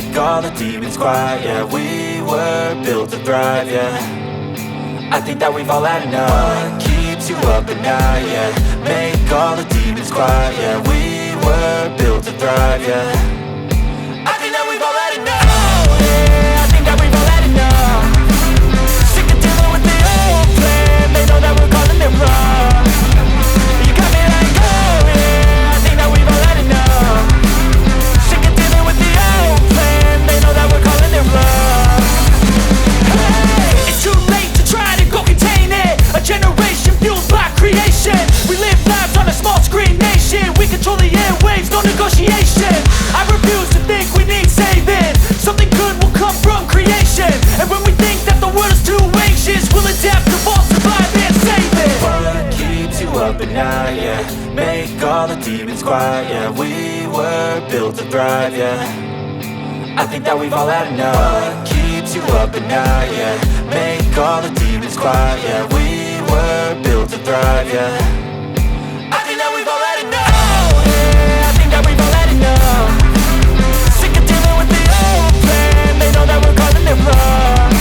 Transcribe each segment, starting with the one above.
make all the demons quiet. Yeah, we were built to thrive. Yeah, I think that we've all had enough. What keeps you up at night? Yeah, make all the demons quiet. Yeah, we were built to thrive. Yeah, I think that we've all had enough. Oh, yeah, I think that we've all had enough. Sick of dealing with the old plan. They know that we're calling it wrong. You got me like, oh yeah, I think that we've all had enough. Sick of dealing with the old plan. They know that we're calling it wrong. Hey, it's too late to try to go contain it. A generation fueled by creation. We live lives on a small screen nation. We control the airwaves, no negotiation. I refuse to think we need saving. Something good will come from creation. And when we think that the world is too anxious, we'll adapt, evolve, survive and save it. What keeps you up at night? Yeah, make all the demons quiet. Yeah, we were built to thrive. Yeah, I think that we've all had enough. What keeps you up at night? Yeah, make all the demons quiet. Yeah, we were built to thrive. Yeah, I think that we've all had enough. Oh yeah, I think that we've all had enough. Sick of dealing with the old plan. They know that we're calling it wrong.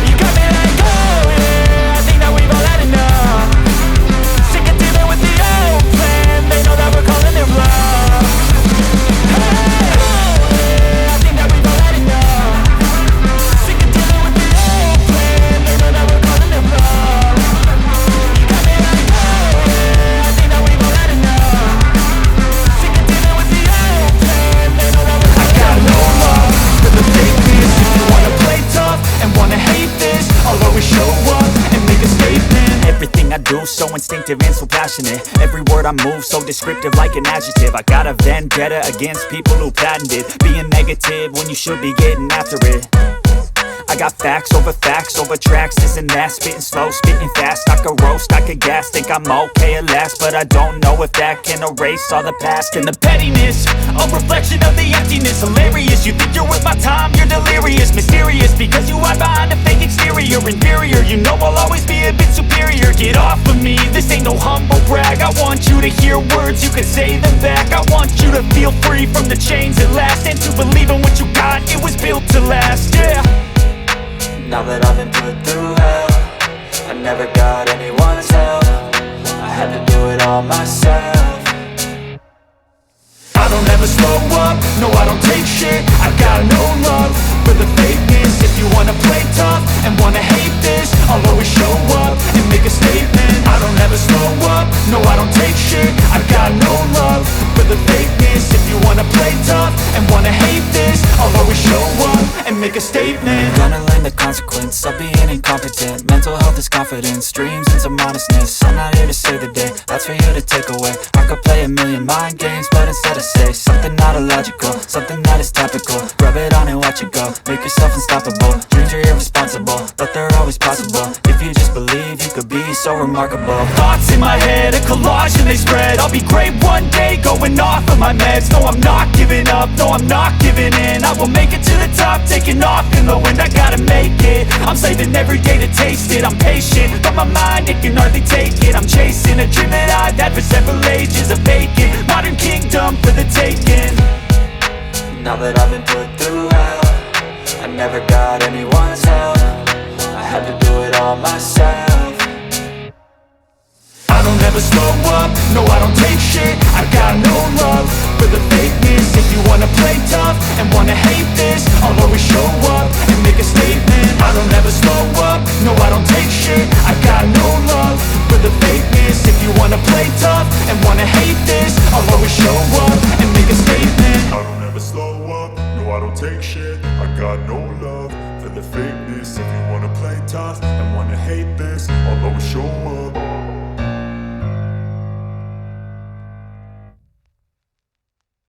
You got me like, oh yeah, I think that we've all had enough. Sick of dealing with the old plan. They know that we're calling it wrong. Hey, oh yeah, I think that we've all had enough. Sick of dealing with the old plan. They know that we're calling it wrong. You got me like, oh yeah, I think that we've all had enough. Sick of dealing with the old plan. They know that we're calling it wrong. I got no love for the fakeness. If you wanna play tough and wanna hate this, I'll always show up and make a statement. Everything I do so instinctive and so passionate. Every word I move so descriptive like an adjective. I got a vendetta against people who patented being negative when you should be getting after it. I got facts over tracks, this and that. Spitting slow, spitting fast. I could roast, I could gas. Think I'm okay at last, but I don't know if that can erase all the past. And the pettiness, a reflection of the emptiness. Hilarious, you think you're worth my time, you're delirious. Mysterious, because you hide behind a fake exterior. Inferior, you know I'll always be a bit superior. Get off of me, this ain't no humble brag. I want you to hear words, you can say them back. I want you to feel free from the chains at last, and to believe in what you got, it was built to last, yeah. Now that I've been put through hell, I never got anyone's help. I had to do it all myself. I don't ever slow up, no I don't take shit. I got no love for the fakeness. If you wanna play tough and wanna hate this, I'll always show up and make a statement. I don't ever slow up, no I don't take shit. I got no love for the fakeness. If you wanna play tough and wanna hate this, I'll always show up and make a statement. Gonna learn the consequence of being incompetent. Mental health is confidence, dreams and some honestness. I'm not here to save the day, that's for you to take away. I could play a million mind games, but instead I say something not illogical, something that is topical. Rub it on and watch it go, make yourself unstoppable. Dreams are irresponsible, but they're always possible. If you just believe, you could be so remarkable. Thoughts in my head, a collage and they spread. I'll be great one day, going off of my meds. No, I'm not giving up, no, I'm not giving in. I will make it to the top, taking off in the wind. I gotta make it, I'm saving every day to taste it. I'm patient, but my mind, it can hardly take it. I'm chasing a dream that I've had for several ages. A vacant, modern kingdom for the taking. Now that I've been put through hell, I never got anyone's help. I had to do it all myself. I don't ever slow up, no I don't take